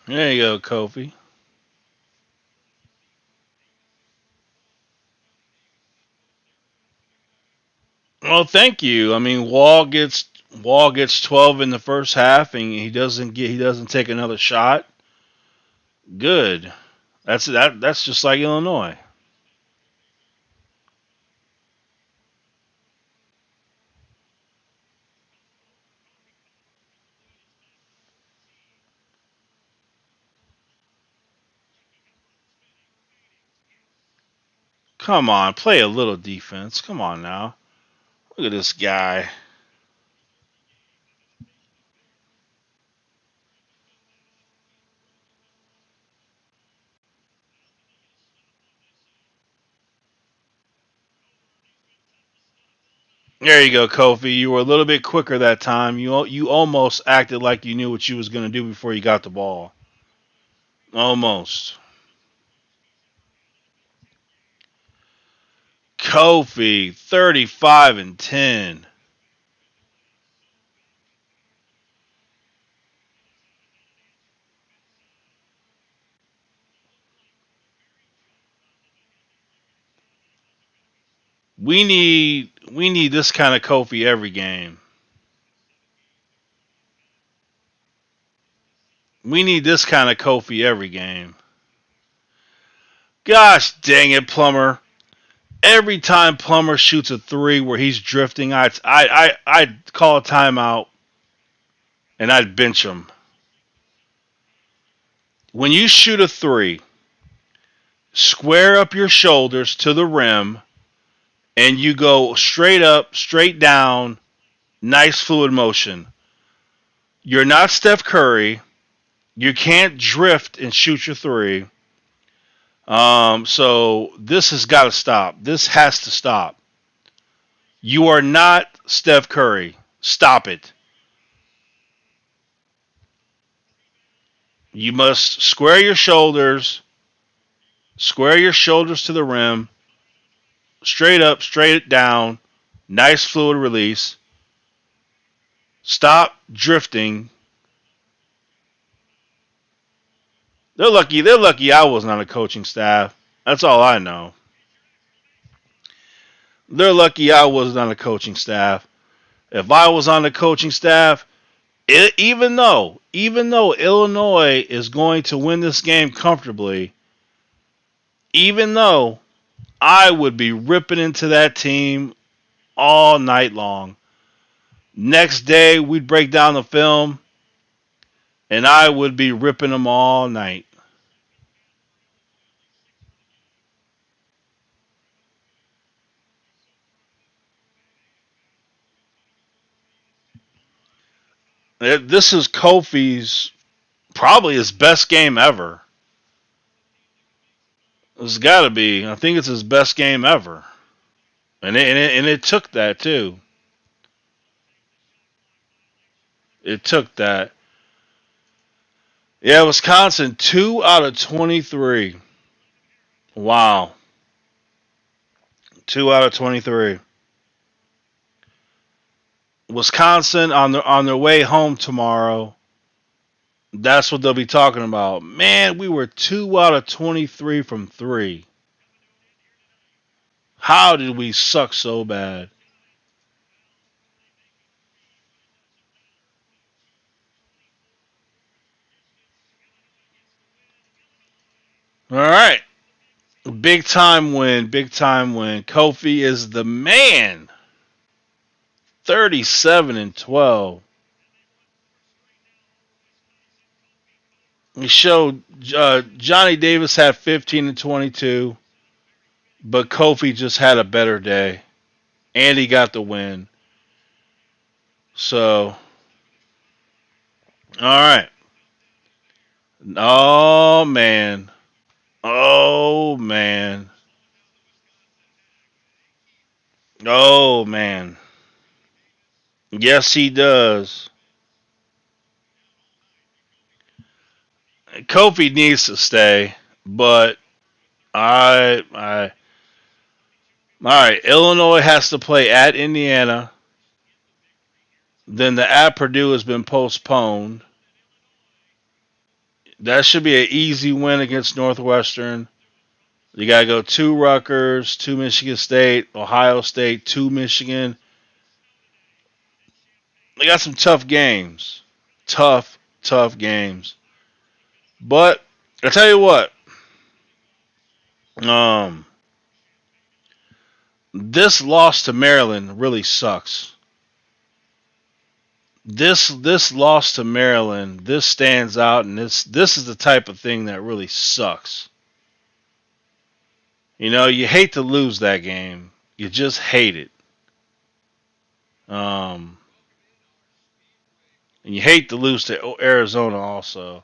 There you go, Kofi. Well, thank you. I mean, Wall gets 12 in the first half, and he doesn't take another shot. Good. That's just like Illinois. Come on, play a little defense. Come on now. Look at this guy. There you go, Kofi. You were a little bit quicker that time. You almost acted like you knew what you was gonna do before you got the ball. Almost. Kofi, 35-10. We need this kind of Kofi every game. We need this kind of Kofi every game. Gosh dang it, Plummer. Every time Plummer shoots a three where he's drifting, I'd call a timeout and I'd bench him. When you shoot a three, square up your shoulders to the rim and you go straight up, straight down, nice fluid motion. You're not Steph Curry. You can't drift and shoot your three. So this has got to stop. This has to stop. You are not Steph Curry. Stop it. You must square your shoulders to the rim, straight up, straight down, nice fluid release. Stop drifting. They're lucky. They're lucky I wasn't on the coaching staff. That's all I know. They're lucky I wasn't on the coaching staff. If I was on the coaching staff, even though Illinois is going to win this game comfortably, even though I would be ripping into that team all night long. Next day we'd break down the film and I would be ripping them all night. This is Kofi's probably his best game ever. It's got to be. I think it's his best game ever. And it took that too. It took that. Yeah, Wisconsin 2 out of 23. Wow. 2 out of 23. Wisconsin on their way home tomorrow. That's what they'll be talking about. Man, we were 2 out of 23 from 3. How did we suck so bad? All right. Big time win. Big time win. Kofi is the man. 37-12. He showed Johnny Davis had 15 and 22, but Kofi just had a better day, and he got the win. So, all right. Oh man. Oh man. Oh man. Yes, he does. Kofi needs to stay, but I all right. Illinois has to play at Indiana. Then the at Purdue has been postponed. That should be an easy win against Northwestern. You gotta go to Rutgers, to Michigan State, Ohio State, to Michigan. They got some tough games. Tough games. But I tell you what, um, this loss to Maryland really sucks. This loss to Maryland, this stands out, and this is the type of thing that really sucks. You know, you hate to lose that game. You just hate it. Um, and you hate to lose to Arizona also.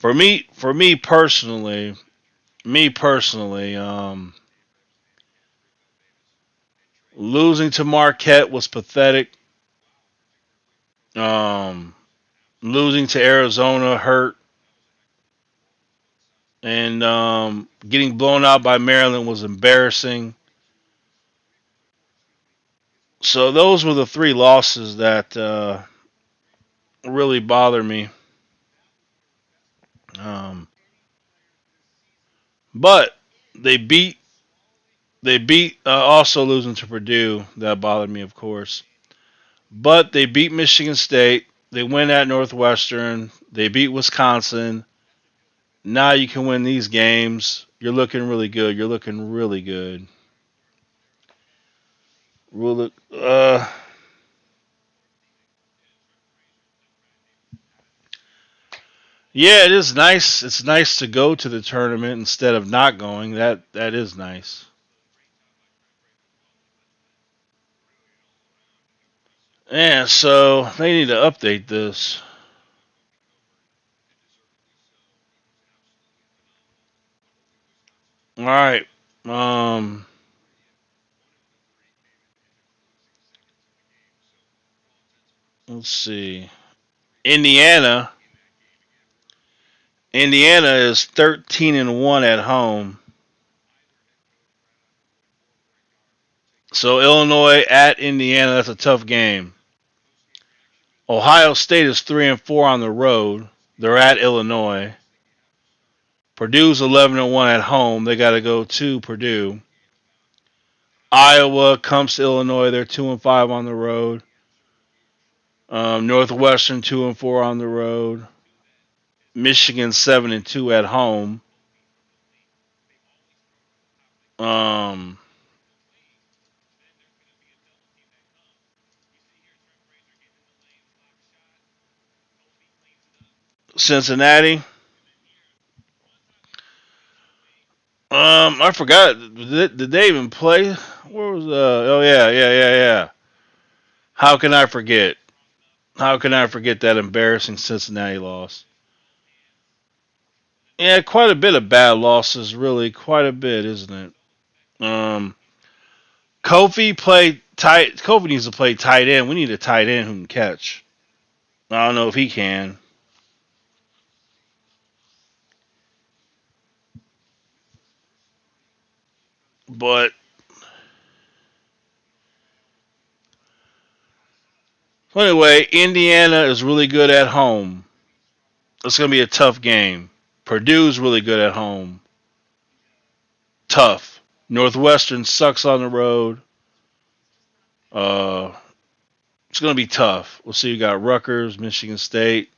For me personally, Losing to Marquette was pathetic. Um, Losing to Arizona hurt, and getting blown out by Maryland was embarrassing. So those were the three losses that really bother me. Um, but they beat also losing to Purdue. That bothered me, of course. But they beat Michigan State. They win at Northwestern. They beat Wisconsin. Now you can win these games. You're looking really good. You're looking really good. Really, yeah, it is nice. It's nice to go to the tournament instead of not going. That is nice. Yeah, so they need to update this. All right. Um, let's see. Indiana. Indiana is 13-1 at home. So Illinois at Indiana, that's a tough game. Ohio State is 3-4 on the road. They're at Illinois. Purdue's 11-1 at home. They got to go to Purdue. Iowa comes to Illinois. They're 2-5 on the road. Northwestern 2-4 on the road. Michigan 7-2 at home. Um, Cincinnati. I forgot. Did they even play? Where was? Oh yeah. How can I forget? How can I forget that embarrassing Cincinnati loss? Yeah, quite a bit of bad losses, really. Quite a bit, isn't it? Kofi played tight. Kofi needs to play tight end. We need a tight end who can catch. I don't know if he can, but anyway, Indiana is really good at home. It's gonna be a tough game. Purdue's really good at home. Tough. Northwestern sucks on the road. Uh, it's gonna be tough. We'll see. You got Rutgers, Michigan State.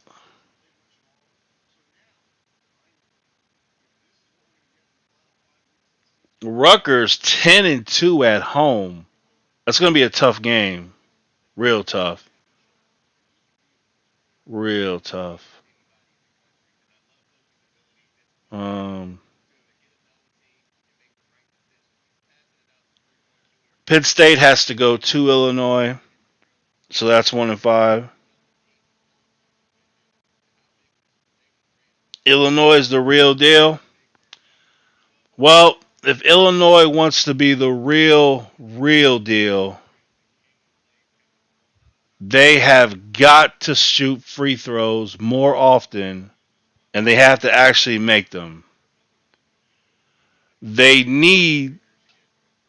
Rutgers 10-2 at home. That's gonna be a tough game. Real tough. Real tough. Um, Pitt State has to go to Illinois, so that's 1-5. Illinois is the real deal. Well, if Illinois wants to be the real deal, they have got to shoot free throws more often, and they have to actually make them. They need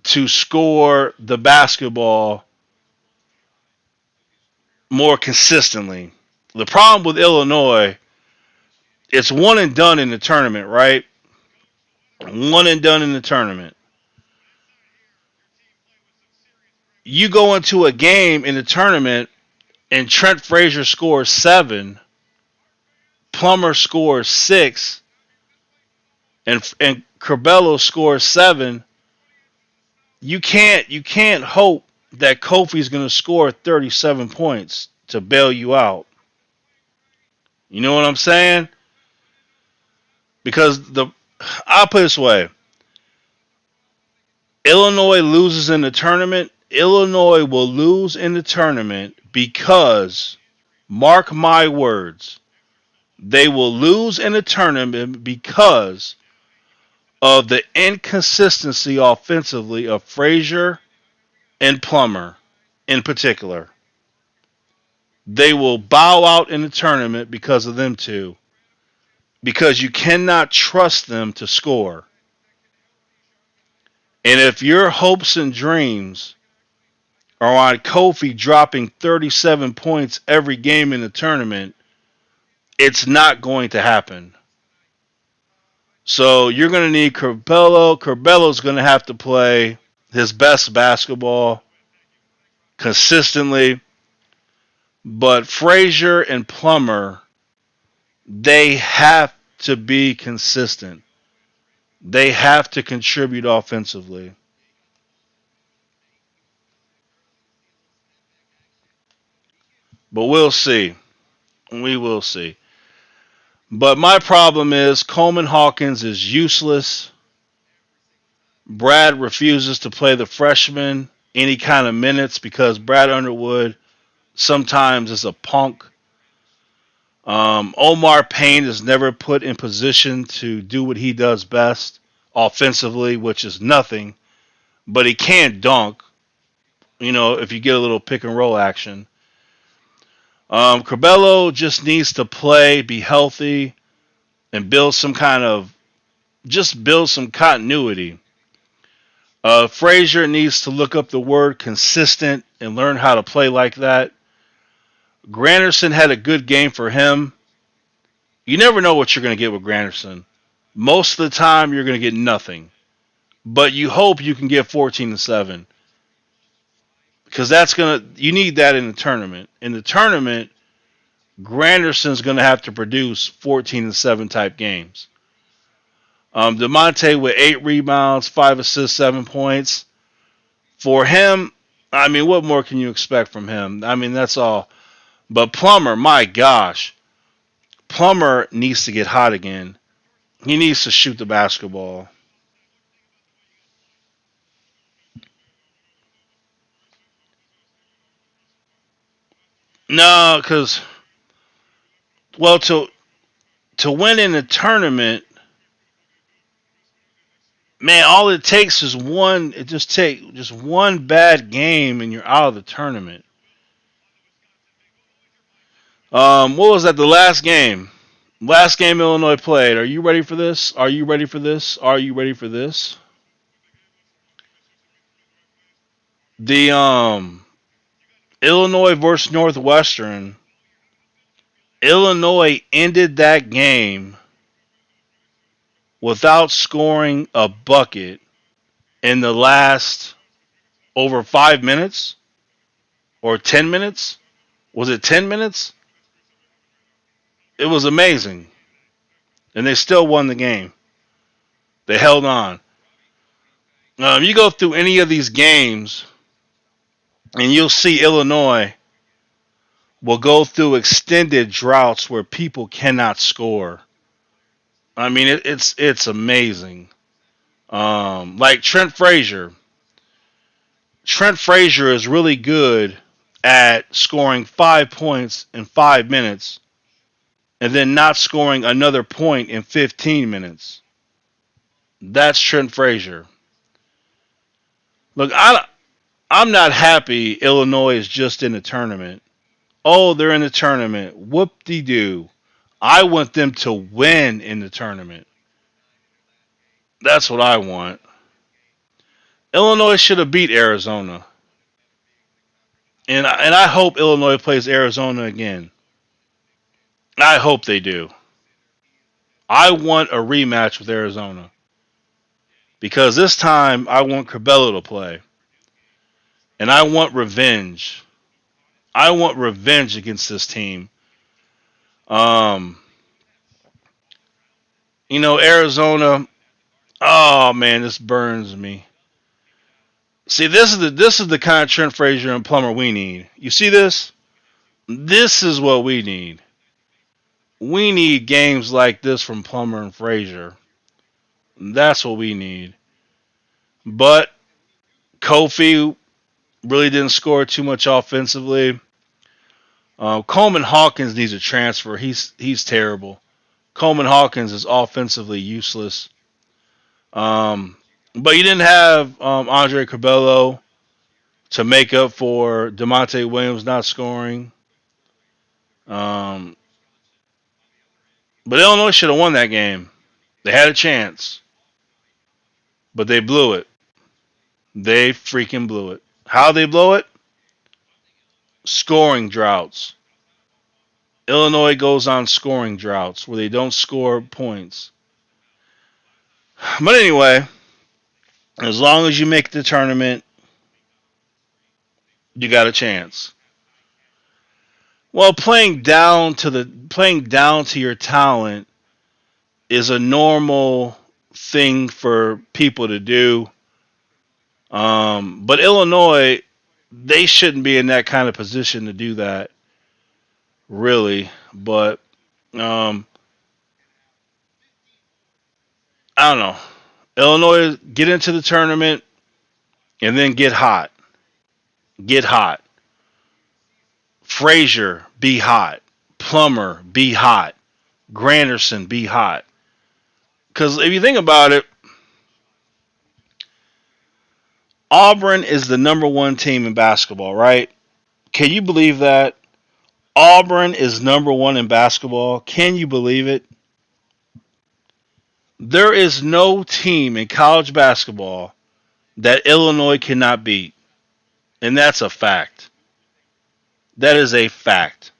to score the basketball more consistently. The problem with Illinois, it's one and done in the tournament, right? One and done in the tournament. You go into a game in the tournament and Trent Frazier scores 7, Plummer scores 6, and Curbelo scores 7. You can't hope that Kofi's going to score 37 points to bail you out. You know what I'm saying? Because I'll put it this way: Illinois loses in the tournament. Illinois will lose in the tournament because, mark my words, they will lose in the tournament because of the inconsistency offensively of Frazier and Plummer in particular. They will bow out in the tournament because of them two. Because you cannot trust them to score. And if your hopes and dreams are on Kofi dropping 37 points every game in the tournament, it's not going to happen. So you're going to need Curbelo. Curbelo's going to have to play his best basketball consistently. But Frazier and Plummer, they have to be consistent. They have to contribute offensively. But we'll see. We will see. But my problem is Coleman Hawkins is useless. Brad refuses to play the freshman any kind of minutes because Brad Underwood sometimes is a punk. Omar Payne is never put in position to do what he does best offensively, which is nothing. But he can dunk, if you get a little pick and roll action. Curbelo just needs to play, be healthy, and build some continuity. Frazier needs to look up the word consistent and learn how to play like that. Granderson had a good game for him. You never know what you're going to get with Granderson. Most of the time, you're going to get nothing. But you hope you can get 14-7. Because you need that in the tournament. In the tournament, Granderson's going to have to produce 14-7 type games. DeMonte with 8 rebounds, 5 assists, 7 points. For him, what more can you expect from him? That's all. But Plummer, my gosh. Plummer needs to get hot again. He needs to shoot the basketball. No, because, well, to win in a tournament, man, all it takes is just one bad game and you're out of the tournament. What was that? The last game. Last game Illinois played. Are you ready for this? Are you ready for this? Are you ready for this? The Illinois versus Northwestern. Illinois ended that game without scoring a bucket in the last over 5 minutes or 10 minutes. Was it 10 minutes? It was amazing. And they still won the game. They held on. You go through any of these games and you'll see Illinois will go through extended droughts where people cannot score. It's amazing. Like Trent Frazier. Trent Frazier is really good at scoring 5 points in 5 minutes and then not scoring another point in 15 minutes. That's Trent Frazier. Look, I'm not happy Illinois is just in the tournament. Oh, they're in the tournament. Whoop-de-doo. I want them to win in the tournament. That's what I want. Illinois should have beat Arizona. And I hope Illinois plays Arizona again. I hope they do. I want a rematch with Arizona. Because this time I want Curbelo to play. And I want revenge. I want revenge against this team. Arizona. Oh man, this burns me. See, this is the kind of Trent Frazier and Plummer we need. You see this? This is what we need. We need games like this from Plummer and Frazier. That's what we need. But Kofi really didn't score too much offensively. Coleman Hawkins needs a transfer. He's terrible. Coleman Hawkins is offensively useless. But you didn't have Andre Curbelo to make up for Demonte Williams not scoring. Um, but Illinois should have won that game. They had a chance, but they blew it. They freaking blew it. How they blow it? Scoring droughts. Illinois goes on scoring droughts where they don't score points. But anyway, as long as you make the tournament, you got a chance. Well, playing down to your talent is a normal thing for people to do. But Illinois, they shouldn't be in that kind of position to do that, really. But I don't know. Illinois get into the tournament and then get hot. Get hot. Frazier, be hot. Plummer, be hot. Granderson, be hot. Because if you think about it, Auburn is the number one team in basketball, right? Can you believe that? Auburn is number one in basketball. Can you believe it? There is no team in college basketball that Illinois cannot beat. And that's a fact. That is a fact.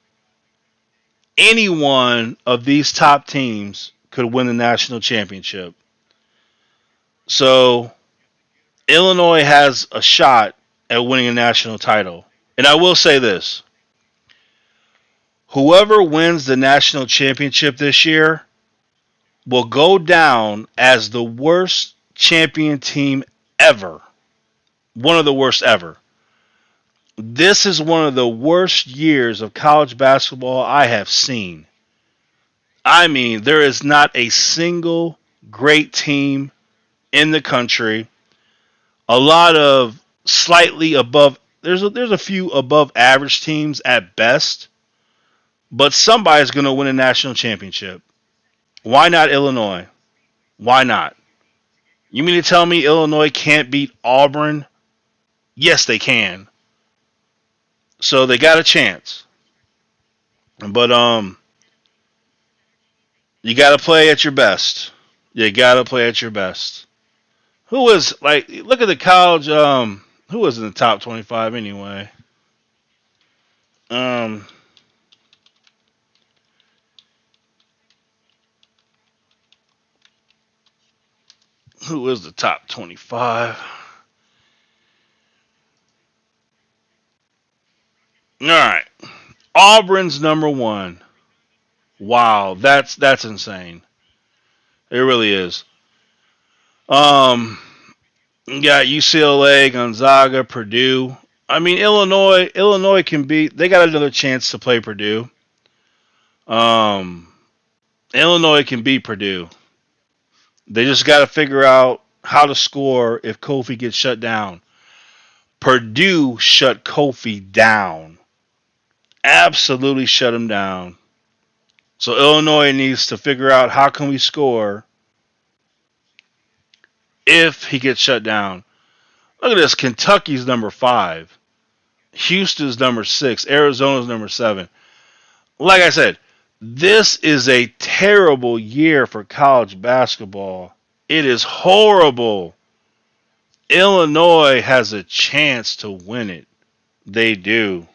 Any one of these top teams could win the national championship. So, Illinois has a shot at winning a national title. And I will say this. Whoever wins the national championship this year will go down as the worst champion team ever. One of the worst ever. This is one of the worst years of college basketball I have seen. I mean, there is not a single great team in the country. A lot of slightly above, there's a few above average teams at best, but somebody's going to win a national championship. Why not Illinois? Why not? You mean to tell me Illinois can't beat Auburn? Yes, they can. So they got a chance. But you got to play at your best. You got to play at your best. Who was like look at the college who was in the top 25 anyway? Who was the top 25? All right. Auburn's number 1. Wow, that's insane. It really is. You got UCLA, Gonzaga, Purdue. I mean, Illinois can beat. They got another chance to play Purdue. Illinois can beat Purdue. They just got to figure out how to score if Kofi gets shut down. Purdue shut Kofi down. Absolutely shut him down. So Illinois needs to figure out how can we score if he gets shut down. Look at this. Kentucky's number 5. Houston's number 6. Arizona's number 7. Like I said, this is a terrible year for college basketball. It is horrible. Illinois has a chance to win it. They do.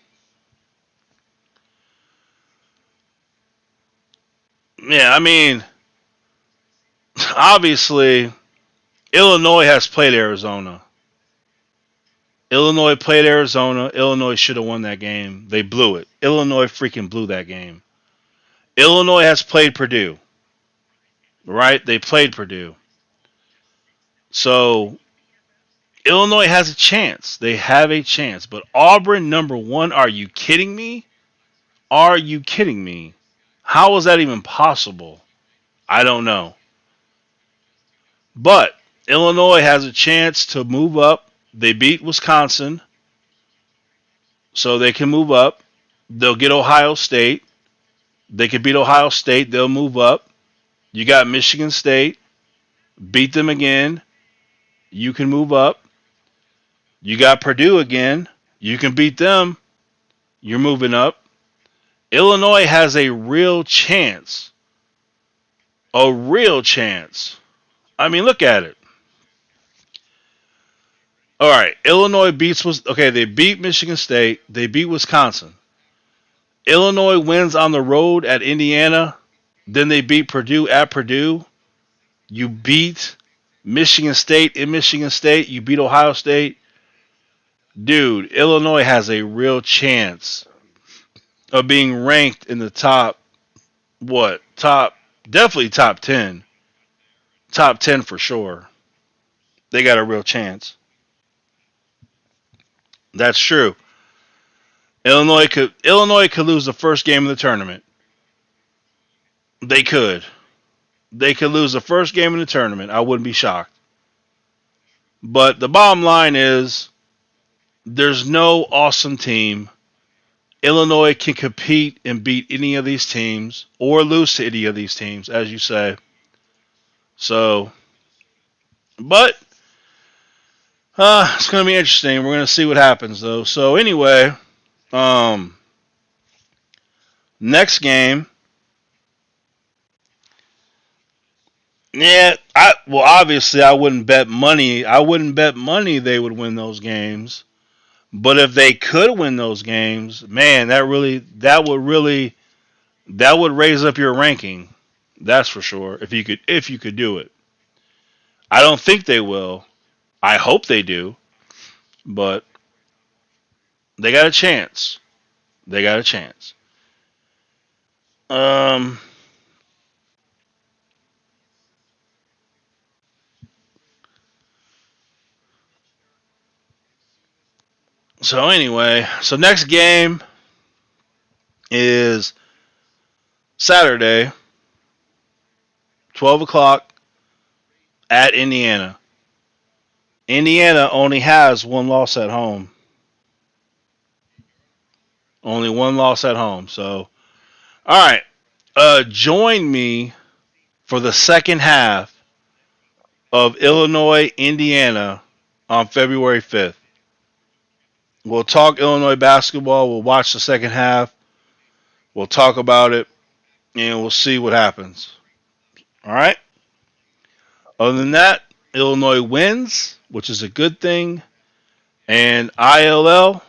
Yeah, I mean, obviously, Illinois has played Arizona. Illinois played Arizona. Illinois should have won that game. They blew it. Illinois freaking blew that game. Illinois has played Purdue. Right? They played Purdue. So, Illinois has a chance. They have a chance. But Auburn, number 1, are you kidding me? Are you kidding me? How is that even possible? I don't know. But Illinois has a chance to move up. They beat Wisconsin, so they can move up. They'll get Ohio State. They can beat Ohio State. They'll move up. You got Michigan State. Beat them again. You can move up. You got Purdue again. You can beat them. You're moving up. Illinois has a real chance. A real chance. I mean, look at it. All right, Illinois beats was okay. They beat Michigan State. They beat Wisconsin. Illinois wins on the road at Indiana. Then they beat Purdue at Purdue. You beat Michigan State in Michigan State. You beat Ohio State. Dude, Illinois has a real chance of being ranked in the top, what? Top, definitely top 10. Top 10 for sure. They got a real chance. That's true. Illinois could lose the first game of the tournament. They could. They could lose the first game in the tournament. I wouldn't be shocked. But the bottom line is there's no awesome team. Illinois can compete and beat any of these teams or lose to any of these teams, as you say. So, but it's going to be interesting. We're going to see what happens, though. So, anyway, um, next game. Yeah, obviously I wouldn't bet money. I wouldn't bet money they would win those games. But if they could win those games, man, that would raise up your ranking. That's for sure. If you could do it. I don't think they will. I hope they do, but they got a chance. They got a chance. Um so anyway, so next game is Saturday, 12 o'clock at Indiana. Indiana only has one loss at home. Only one loss at home. So, all right. Join me for the second half of Illinois, Indiana on February 5th. We'll talk Illinois basketball. We'll watch the second half. We'll talk about it, and we'll see what happens. All right? Other than that, Illinois wins, which is a good thing. And ILL,